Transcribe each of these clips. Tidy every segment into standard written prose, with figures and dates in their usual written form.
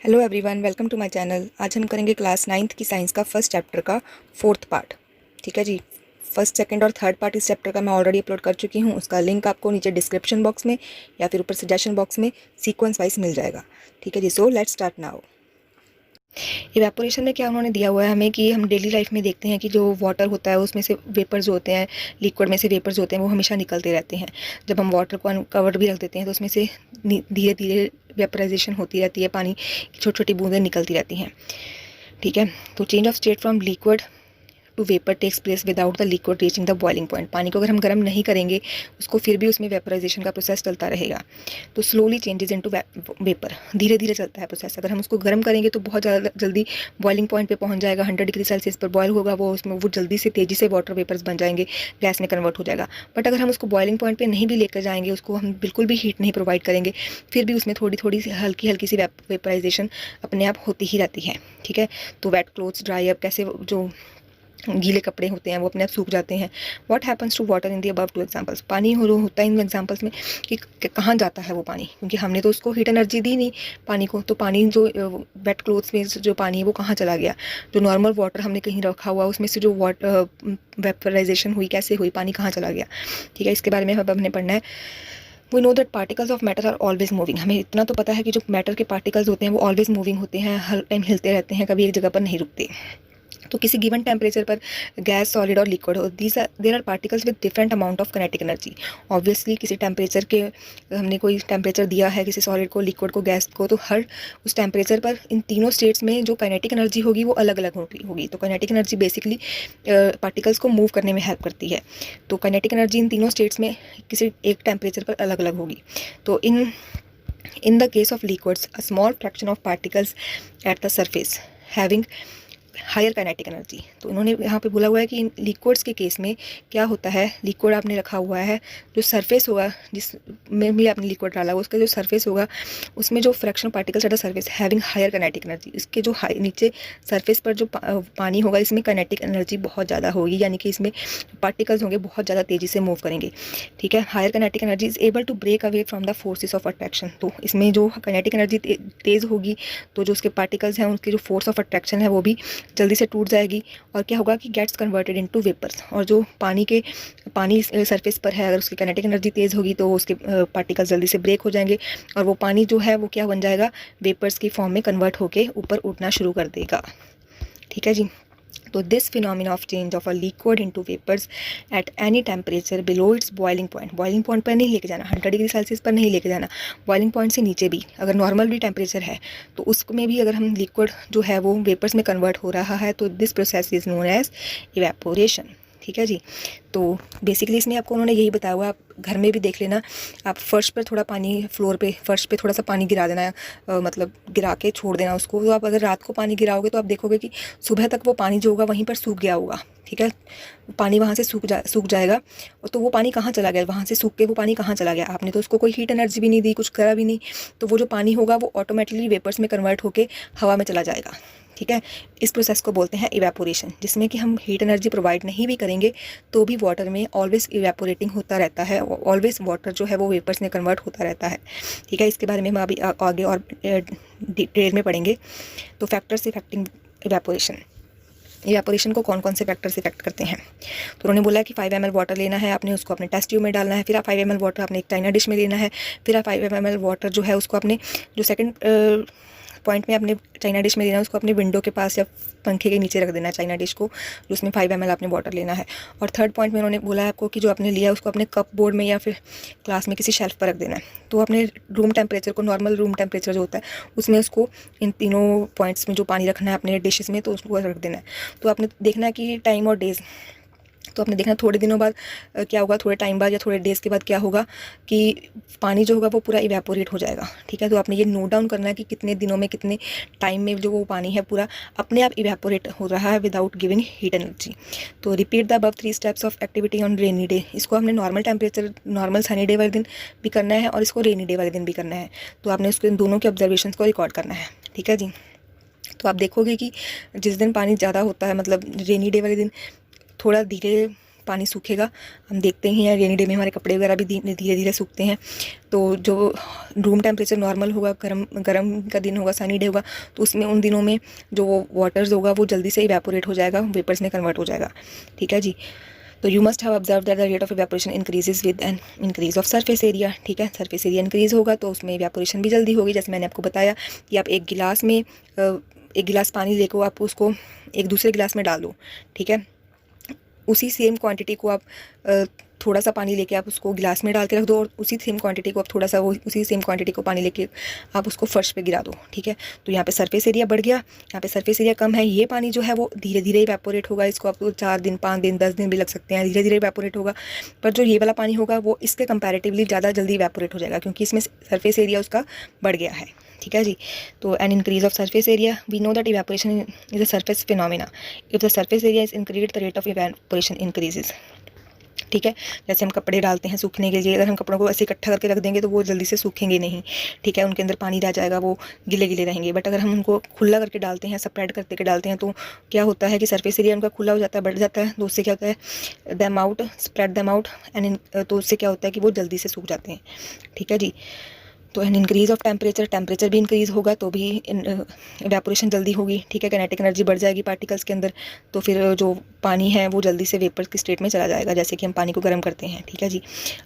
Hello everyone, welcome to my channel. आज हम करेंगे क्लास 9th की साइंस का फर्स्ट चैप्टर का फोर्थ पार्ट। ठीक है जी। फर्स्ट, सेकंड और थर्ड पार्ट इस चैप्टर का मैं ऑलरेडी अपलोड कर चुकी हूँ। उसका लिंक आपको नीचे डिस्क्रिप्शन बॉक्स में या फिर ऊपर सजेशन बॉक्स में सीक्वेंस वाइज मिल जाएगा। ठीक है जी। So let's start now. Evaporation में क्या उन्होंने दिया हुआ है हमें कि हम डेली लाइफ में देखते हैं कि जो वाटर होता है उसमें से वेपर्स होते हैं, लिक्विड में से वेपर्स होते हैं, वो हमेशा निकलते रहते हैं। जब हम वाटर को अनकवर्ड भी रख देते हैं तो उसमें से धीरे धीरे वेपराइजेशन होती रहती है, पानी की छोटी छोटी बूंदें निकलती रहती हैं। ठीक है। तो change of state from liquid to vapour takes place without the liquid reaching the boiling point. पानी को अगर हम गर्म नहीं करेंगे उसको फिर भी उसमें वेपराइजेशन का प्रोसेस चलता रहेगा। तो स्लोली चेंजेस इनटू वेपर, धीरे धीरे चलता है प्रोसेस। अगर हम उसको गर्म करेंगे तो बहुत ज़्यादा जल्दी बॉइलिंग पॉइंट पे पहुंच जाएगा। 100 डिग्री सेल्सियस पर बॉयल होगा वो, उसमें वो जल्दी से तेज़ी से वाटर वेपर्स बन जाएंगे, गैस में कन्वर्ट हो जाएगा। बट अगर हम उसको बॉइलिंग पॉइंट पर नहीं भी लेकर जाएंगे, उसको हम बिल्कुल भी हीट नहीं प्रोवाइड करेंगे, फिर भी उसमें थोड़ी थोड़ी सी हल्की हल्की सी वेपराइजेशन अपने आप होती ही रहती है। ठीक है। तो वेट क्लोथ्स ड्राई अप, कैसे जो गीले कपड़े होते हैं वो अपने आप सूख जाते हैं। What happens to water in the above two examples. पानी हो होता है इन एग्जांपल्स में कि कहाँ जाता है वो पानी, क्योंकि हमने तो उसको हीट एनर्जी दी नहीं पानी को। तो पानी जो वेट क्लोथ्स में जो पानी है वो कहाँ चला गया। जो नॉर्मल वाटर हमने कहीं रखा हुआ उसमें से जो वाटर वेपराइजेशन हुई, कैसे हुई, पानी कहाँ चला गया। ठीक है। इसके बारे में अब हमने पढ़ना है। We know that particles of matter are always moving. हमें इतना तो पता है कि जो मैटर के पार्टिकल्स होते हैं वो ऑलवेज मूविंग होते हैं, हर टाइम हिलते रहते हैं, कभी एक जगह पर नहीं रुकते। तो किसी गिवन टेम्परेचर पर गैस, सॉलिड और लिक्विड हो, there are particles with different amount of kinetic energy. Obviously किसी टेम्परेचर के, हमने कोई टेम्परेचर दिया है किसी सॉलिड को, लिक्विड को, गैस को, तो हर उस टेम्परेचर पर इन तीनों स्टेट्स में जो काइनेटिक एनर्जी होगी वो अलग अलग होगी। तो काइनेटिक एनर्जी बेसिकली पार्टिकल्स को मूव करने में हेल्प करती है। तो काइनेटिक एनर्जी इन तीनों स्टेट्स में किसी एक टेम्परेचर पर अलग अलग होगी। तो in the case of liquids, a small fraction of particles at the surface having higher kinetic energy. तो उन्होंने यहाँ पे बोला हुआ है कि इन लिक्विड्स के केस में क्या होता है, लिक्विड आपने रखा हुआ है, जो सरफेस होगा जिसमें भी आपने लिक्विड डाला हुआ उसका जो सरफेस होगा उसमें जो fraction particles at the surface having higher kinetic energy, इसके जो नीचे सरफेस पर जो पानी होगा इसमें काइनेटिक एनर्जी बहुत ज़्यादा होगी, यानी कि इसमें पार्टिकल्स होंगे बहुत ज़्यादा तेज़ी से मूव करेंगे। ठीक है। Higher kinetic energy is able to break away from the forces of attraction. तो इसमें जो काइनेटिक एनर्जी तेज़ होगी तो जो उसके पार्टिकल्स हैं उनकी जो फोर्स ऑफ अट्रैक्शन है वो भी जल्दी से टूट जाएगी। और क्या होगा कि गेट्स कन्वर्टेड इनटू वेपर्स। और जो पानी सरफेस पर है, अगर उसकी काइनेटिक एनर्जी तेज़ होगी तो उसके पार्टिकल्स जल्दी से ब्रेक हो जाएंगे और वो पानी जो है वो क्या बन जाएगा, वेपर्स की फॉर्म में कन्वर्ट होकर ऊपर उठना शुरू कर देगा। ठीक है जी। तो this phenomena of change of a liquid into vapours at any temperature below its boiling point. Boiling point पर नहीं लेके जाना, 100 डिग्री सेल्सियस पर नहीं लेके जाना, बॉइलिंग पॉइंट से नीचे भी अगर नॉर्मल भी टेम्परेचर है तो उसमें भी अगर हम लिक्विड जो है वो वेपर्स में कन्वर्ट हो रहा है तो this process is known as evaporation. ठीक है जी। तो बेसिकली इसमें आपको उन्होंने यही बताया हुआ, आप घर में भी देख लेना, आप फर्श पर थोड़ा पानी, फ्लोर पे फर्श पे थोड़ा सा पानी गिरा देना, मतलब गिरा के छोड़ देना उसको। तो आप अगर रात को पानी गिराओगे तो आप देखोगे कि सुबह तक वो पानी जो होगा वहीं पर सूख गया होगा। ठीक है। पानी वहाँ से सूख जाएगा। तो वो पानी कहाँ चला गया, वहाँ से सूख के वो पानी कहाँ चला गया, आपने तो उसको कोई हीट एनर्जी भी नहीं दी, कुछ करा भी नहीं। तो वो जो पानी होगा वो ऑटोमेटिकली वेपर्स में कन्वर्ट होकर हवा में चला जाएगा। ठीक है। इस प्रोसेस को बोलते हैं इवेपोरेशन, जिसमें कि हम हीट एनर्जी प्रोवाइड नहीं भी करेंगे तो भी वाटर में ऑलवेज इवेपोरेटिंग होता रहता है, ऑलवेज वाटर जो है वो वेपर्स में कन्वर्ट होता रहता है। ठीक है। इसके बारे में हम अभी आगे और डिटेल में पढ़ेंगे। तो फैक्टर्स इफेक्टिंग इवेपोरेशन को कौन कौन से फैक्टर्स इफेक्ट करते हैं। तो उन्होंने बोला कि 5 ml वाटर लेना है आपने, उसको अपने टेस्ट ट्यूब में डालना है। फिर आप 5 ml वाटर अपने एक चाइना डिश में लेना है। फिर आप 5 ml वाटर जो है उसको अपने जो सेकंड पॉइंट में अपने चाइना डिश में लेना है, उसको अपने विंडो के पास या पंखे के नीचे रख देना है चाइना डिश को, जो उसमें 5 ml आपने वाटर लेना है। और थर्ड पॉइंट में उन्होंने बोला है आपको कि जो आपने लिया है उसको अपने कप बोर्ड में या फिर क्लास में किसी शेल्फ पर रख देना है। तो अपने रूम टेम्परेचर को, नॉर्मल रूम टेम्परेचर जो होता है उसमें उसको इन तीनों पॉइंट्स में जो पानी रखना है अपने डिशेस में तो उसको रख देना है। तो आपने देखना है कि टाइम और डेज़, तो आपने देखना थोड़े दिनों बाद क्या होगा, थोड़े टाइम बाद या थोड़े डेज़ के बाद क्या होगा कि पानी जो होगा वो पूरा इवेपोरेट हो जाएगा। ठीक है। तो आपने ये नोट डाउन करना है कि कितने दिनों में, कितने टाइम में जो वो पानी है पूरा अपने आप इवेपोरेट हो रहा है विदाउट गिविंग हीट एनर्जी। तो repeat the above 3 steps of activity on rainy day. इसको हमने normal temperature, normal sunny day वाले दिन भी करना है और इसको रेनी डे वाले दिन भी करना है। तो आपने उसके दोनों के ऑब्जर्वेशन को रिकॉर्ड करना है। ठीक है जी। तो आप देखोगे कि जिस दिन पानी ज़्यादा होता है, मतलब रेनी डे वाले दिन थोड़ा धीरे पानी सूखेगा। हम देखते ही हैं रेनी डे में हमारे कपड़े वगैरह भी धीरे धीरे सूखते हैं। तो जो रूम टेम्परेचर नॉर्मल होगा, गर्म का दिन होगा, सनी डे होगा, तो उसमें उन दिनों में जो वाटर्स होगा वो जल्दी से इवेपोरेट हो जाएगा, वेपर्स में कन्वर्ट हो जाएगा। ठीक है जी। तो you must have observe that the rate of evaporation increases with N increase of surface area. ठीक है, सरफेस एरिया इंक्रीज होगा तो उसमें इवेपोरेशन भी जल्दी होगी। जैसे मैंने आपको बताया कि आप एक गिलास पानी लेकर आप उसको एक दूसरे गिलास में डाल दो। ठीक है, उसी सेम क्वांटिटी को आप थोड़ा सा पानी लेके आप उसको गिलास में डाल के रख दो, और उसी सेम क्वांटिटी को आप थोड़ा सा उसी सेम क्वांटिटी को पानी लेके आप उसको फर्श पे गिरा दो। ठीक है, तो यहाँ पे सरफेस एरिया बढ़ गया, यहाँ पे सरफेस एरिया कम है। ये पानी जो है वो धीरे धीरे इवेपोरेट होगा। इसको आपको 4 दिन, 5 दिन, 10 दिन भी लग सकते हैं, धीरे धीरे इवेपोरेट होगा। पर जो ये वाला पानी होगा वो इसके कंपैरेटिवली ज़्यादा जल्दी इवेपोरेट हो जाएगा, क्योंकि इसमें सरफेस एरिया उसका बढ़ गया है। ठीक है जी। तो an increase of surface area, we know that evaporation is a surface phenomena. If the surface area is increase the rate of evaporation increases. ठीक है, जैसे हम कपड़े डालते हैं सूखने के लिए, अगर हम कपड़ों को ऐसे इकट्ठा करके रख देंगे तो वो जल्दी से सूखेंगे नहीं। ठीक है, उनके अंदर पानी रह जाएगा, वो गिले गिले रहेंगे। बट अगर हम उनको खुला करके डालते हैं, स्प्रेड करके डालते हैं, तो क्या होता है कि सरफेस एरिया उनका खुला हो जाता है, बढ़ जाता है। तो उससे क्या होता है, the amount spread the amount and, तो उससे क्या होता है कि वो जल्दी से सूख जाते हैं। ठीक है जी। तो एन इंक्रीज ऑफ टेम्परेचर भी इंक्रीज़ होगा तो भी इवेपोरेशन जल्दी होगी। ठीक है, काइनेटिक एनर्जी बढ़ जाएगी पार्टिकल्स के अंदर, तो फिर जो पानी है वो जल्दी से वेपर की स्टेट में चला जाएगा, जैसे कि हम पानी को गर्म करते हैं। ठीक है जी।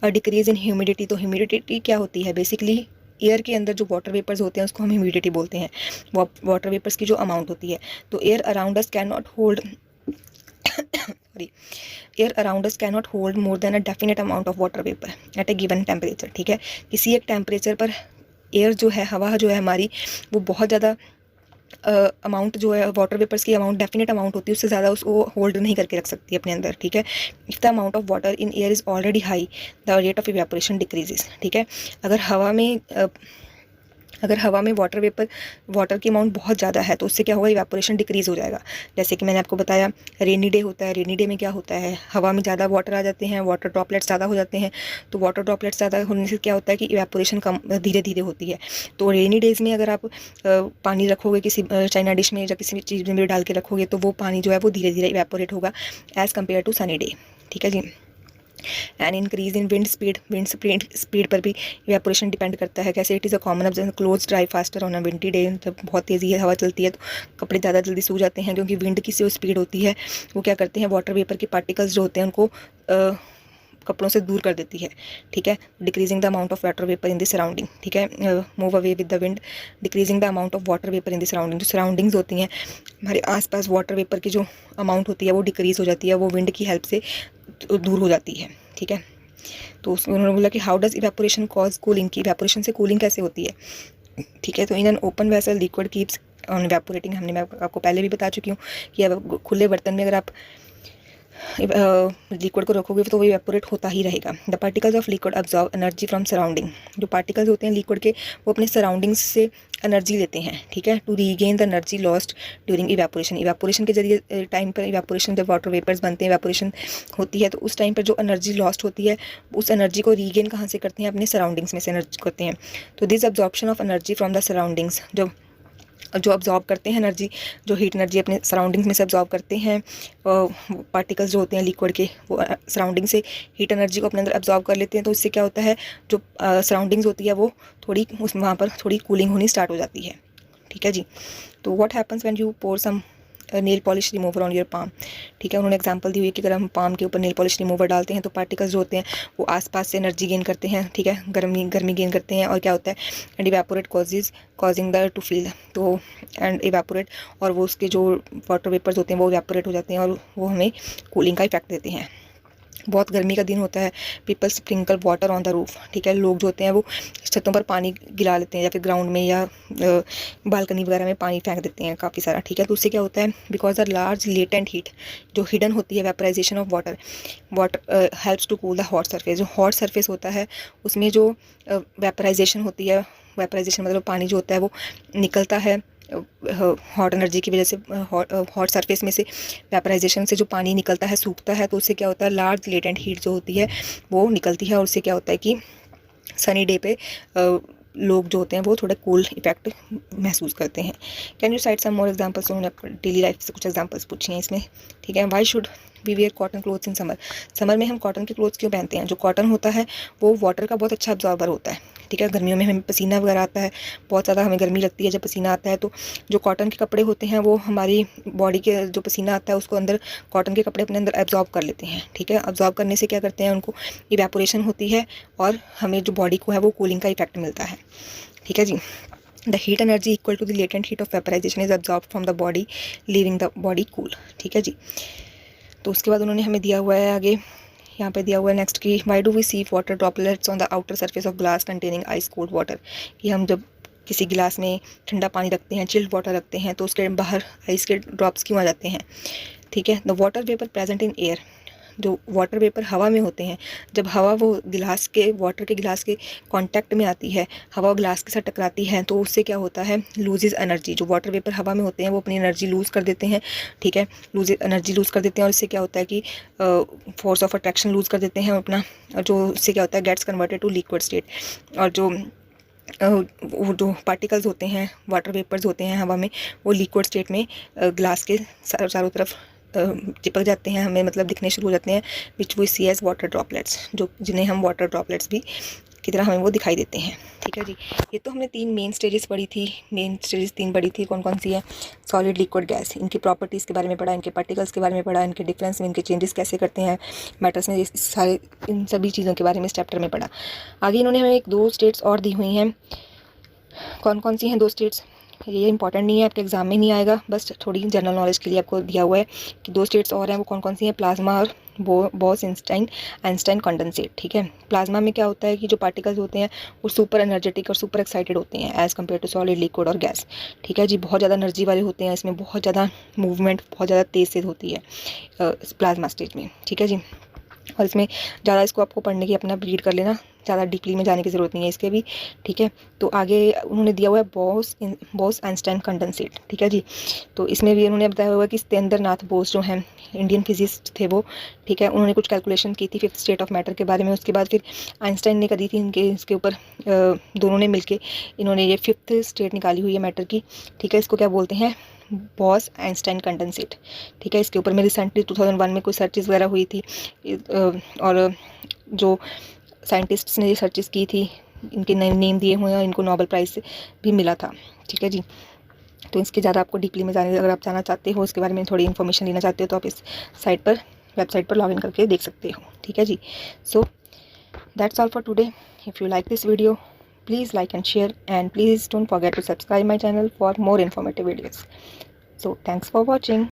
और डिक्रीज़ इन ह्यूमिडिटी, तो ह्यूमिडिटी क्या होती है, बेसिकली एयर के अंदर जो वाटर वेपर्स होते हैं उसको हम ह्यूमिडिटी बोलते हैं, वाटर वेपर्स की जो अमाउंट होती है। तो air around us can not hold air around us can not hold more than a definite amount of water vapour eight A given temperature. ठीक है, किसी एक टेम्परेचर पर एयर जो है, हवा जो है हमारी, वो बहुत ज़्यादा अमाउंट जो है वाटर वेपर्स की अमाउंट डेफिनेट अमाउंट होती है, उससे ज़्यादा उसको होल्ड नहीं करके रख सकती अपने अंदर। ठीक है, if the amount of water in air is already high the rate of evaporation decreases. ठीक है, अगर हवा में वाटर की अमाउंट बहुत ज़्यादा है तो उससे क्या होगा, इवेपोरेशन डिक्रीज़ हो जाएगा। जैसे कि मैंने आपको बताया रेनी डे होता है, रेनी डे में क्या होता है, हवा में ज़्यादा वाटर आ जाते हैं, वाटर ड्रॉपलेट्स ज़्यादा हो जाते हैं। तो वाटर ड्रॉपलेट्स ज़्यादा होने से क्या होता है कि इवेपोरेशन कम धीरे धीरे होती है। तो रेनी डेज़ में अगर आप पानी रखोगे किसी चाइना डिश में या किसी भी चीज़ में डाल के रखोगे तो वो पानी जो है वो धीरे धीरे इवेपोरेट होगा as compare to sunny day. ठीक है जी। And increase in wind speed पर भी इवेपोरेशन डिपेंड करता है। कैसे, it is a common observation clothes dry faster on a windy day. जब बहुत तेज़ी हवा चलती है तो कपड़े ज़्यादा जल्दी सूख जाते हैं, क्योंकि विंड की जो स्पीड होती है वो क्या करते हैं, वाटर वेपर के पार्टिकल्स जो होते हैं उनको कपड़ों से दूर कर देती है। ठीक है, decreasing the amount of water vapour in the surrounding. ठीक है, move away with the wind, decreasing the amount of water vapour in the surrounding. जो सराउंडिंग्स होती हैं हमारे आसपास, वाटर वेपर की जो अमाउंट होती है वो डिक्रीज़ हो जाती है, वो विंड की हेल्प से दूर हो जाती है। ठीक है, तो उन्होंने बोला कि how does evaporation cause cooling, की इवेपोरेशन से कूलिंग कैसे होती है। ठीक है, तो in an open vessel liquid keeps on evaporating. मैं आपको पहले भी बता चुकी हूँ कि अब खुले बर्तन में अगर आप लिक्विड को रखोगे तो वो इवेपोरेट होता ही रहेगा। The particles of liquid absorb energy from surrounding. जो पार्टिकल्स होते हैं लिक्विड के वो अपने सराउंडिंग्स से एनर्जी लेते हैं। ठीक है, to regain the energy lost during evaporation के जरिए टाइम पर इवेपोरेशन, जब वाटर वेपर्स बनते हैं, इवेपोरेशन होती है तो उस टाइम पर जो एनर्जी लॉस्ट होती है उस एनर्जी को रीगेन कहाँ से करते हैं, अपने सराउंडिंग्स में से एनर्जी करते हैं। तो this absorption of energy from the surroundings, जो अब्जॉर्ब करते हैं एनर्जी, जो हीट एनर्जी अपने सराउंडिंग्स में से अब्जॉर्ब करते हैं, पार्टिकल्स जो होते हैं लिक्विड के, वो सराउंडिंग से हीट एनर्जी को अपने अंदर अब्जॉर्ब कर लेते हैं। तो इससे क्या होता है, जो सराउंडिंग्स होती है वो थोड़ी वहाँ पर थोड़ी कूलिंग होनी स्टार्ट हो जाती है। ठीक है जी। तो what happens when you pour some nail polish remover on your palm. ठीक है, उन्होंने एग्जांपल दी हुई है कि अगर हम पाम के ऊपर नेल पॉलिश रिमूवर डालते हैं तो पार्टिकल्स जो होते हैं वो आसपास से एनर्जी गेन करते हैं। ठीक है, गर्मी गेन करते हैं, और क्या होता है, and evaporate causing the two feel, तो एंड इवेपोरेट, और वो उसके जो वाटर वेपर्स होते हैं वो इवेपोरेट हो जाते हैं और वो हमें कूलिंग का इफेक्ट देते हैं। बहुत गर्मी का दिन होता है, people sprinkle water on the roof. ठीक है, लोग जो होते हैं वो छतों पर पानी गिरा लेते हैं, या फिर ग्राउंड में या बालकनी वगैरह में पानी फेंक देते हैं काफ़ी सारा। ठीक है, तो उससे क्या होता है, because the large latent heat जो हिडन होती है, vaporisation of water helps to cool the hot surface. जो हॉट सरफेस होता है उसमें जो वेपराइजेशन होती है, वेपराइजेशन मतलब पानी जो होता है वो निकलता है हॉट एनर्जी की वजह से, हॉट सरफेस में से वेपराइजेशन से जो पानी निकलता है, सूखता है, तो उससे क्या होता है, लार्ज लेटेंट हीट जो होती है वो निकलती है, और उससे क्या होता है कि सनी डे पे लोग जो होते हैं वो थोड़ा कूल इफेक्ट महसूस करते हैं। Can you cite some more examples. उन्होंने डेली लाइफ से कुछ एग्जांपल्स पूछी हैं इसमें। ठीक है, why should we wear cotton clothes in summer. Summer में हम कॉटन के क्लोथ्स क्यों पहनते हैं? जो कॉटन होता है वो वाटर का बहुत अच्छा अब्जॉर्बर होता है, ठीक है। गर्मियों में हमें पसीना वगैरह आता है, बहुत ज़्यादा हमें गर्मी लगती है जब पसीना आता है, तो जो कॉटन के कपड़े होते हैं वो हमारी बॉडी के जो पसीना आता है उसको अंदर कॉटन के कपड़े अपने अंदर एब्जॉर्ब कर लेते हैं, ठीक है। एब्जॉर्ब करने से क्या करते हैं, उनको इवेपोरेशन होती है और हमें जो बॉडी को है वो कूलिंग का इफेक्ट मिलता है, ठीक है जी। The heat energy equal to the latent heat of vaporization is absorb from the body leaving the body cool, ठीक है जी। तो उसके बाद उन्होंने हमें दिया हुआ है आगे, यहाँ पे दिया हुआ है नेक्स्ट की why do we see water droplets on the outer surface of glass containing ice cold water, कि हम जब किसी गिलास में ठंडा पानी रखते हैं, चिल्ड वाटर रखते हैं, तो उसके बाहर आइस के ड्रॉप्स क्यों आ जाते हैं, ठीक है। The water vapour present in air, जो वाटर वेपर हवा में होते हैं, जब हवा वो गिलास के वाटर के गिलास के कांटेक्ट में आती है, हवा ग्लास के साथ टकराती है, तो उससे क्या होता है, लूजेज एनर्जी। जो वाटर वेपर हवा में होते हैं वो अपनी एनर्जी लूज़ कर देते हैं, ठीक है, एनर्जी लूज़ कर देते हैं, और इससे क्या होता है कि फोर्स ऑफ अट्रैक्शन लूज़ कर देते हैं अपना, और जो इससे क्या होता है, gets converted to liquid state. और जो वो जो पार्टिकल्स होते हैं, वाटर वेपर्स होते हैं हवा में, वो लिक्विड स्टेट में ग्लास के चारों तरफ चिपक जाते हैं, हमें मतलब दिखने शुरू हो जाते हैं, which we see as water droplets, जो जिन्हें हम वाटर ड्रॉपलेट्स भी की तरह हमें वो दिखाई देते हैं, ठीक है जी। ये तो हमने 3 मेन स्टेजेस पढ़ी थी, मेन स्टेजेस 3 पढ़ी थी, कौन कौन सी है, सॉलिड, लिक्विड, गैस। इनकी प्रॉपर्टीज़ के बारे में पढ़ा, इनके पार्टिकल्स के बारे में पढ़ा, इनके डिफरेंस में, इनके चेंजेस कैसे करते हैं मैटर्स में, इस सारे इन सभी चीज़ों के बारे में इस चैप्टर में पढ़ा। आगे इन्होंने हमें 2 स्टेट्स और दी हुई हैं, कौन कौन सी हैं 2 स्टेट्स, ये इंपॉर्टेंट नहीं है, आपके एग्जाम में नहीं आएगा, बस थोड़ी जनरल नॉलेज के लिए आपको दिया हुआ है कि 2 स्टेट्स और हैं, वो कौन कौन सी हैं, प्लाज्मा और बॉस आइंस्टाइन कंडेंसेट, ठीक है। प्लाज्मा में क्या होता है कि जो पार्टिकल्स होते हैं वो सुपर एनर्जेटिक और सुपर एक्साइटेड होते हैं as compare to solid, liquid और गैस, ठीक है जी। बहुत ज़्यादा एनर्जी वाले होते हैं, इसमें बहुत ज़्यादा मूवमेंट बहुत ज़्यादा तेज़ से होती है प्लाज्मा स्टेज में, ठीक है जी। और इसमें ज़्यादा इसको आपको पढ़ने की अपना रीड कर लेना, ज़्यादा डीपली में जाने की ज़रूरत नहीं है इसके भी, ठीक है। तो आगे उन्होंने दिया हुआ है बॉस आइंस्टाइन कंडेंसेट, ठीक है जी। तो इसमें भी उन्होंने बताया हुआ है कि सत्येंद्र नाथ बोस जो हैं इंडियन फिजिस्ट थे वो, ठीक है, उन्होंने कुछ कैलकुलेशन की थी 5th स्टेट ऑफ मैटर के बारे में। उसके बाद फिर आइंस्टाइन ने करी थी इनके इसके ऊपर, दोनों ने मिलके इन्होंने ये 5th स्टेट निकाली हुई है मैटर की, ठीक है। इसको क्या बोलते हैं, बॉस आइंस्टाइन कंडेंसेट, ठीक है। इसके ऊपर में रिसेंटली 2001 में कोई सर्चेस वगैरह हुई थी, और जो साइंटिस्ट्स ने ये सर्चेस की थी, इनके नेम दिए हुए हैं, और इनको नोबेल प्राइज़ भी मिला था, ठीक है जी। तो इसके ज़्यादा आपको डीपली में जाने, अगर आप जाना चाहते हो, इसके बारे में थोड़ी इन्फॉर्मेशन लेना चाहते हो, तो आप इस वेबसाइट पर लॉगिन करके देख सकते हो, ठीक है जी। So that's all for today. If you like this video, please like and share, and please don't forget to subscribe my channel for more informative videos. So thanks for watching.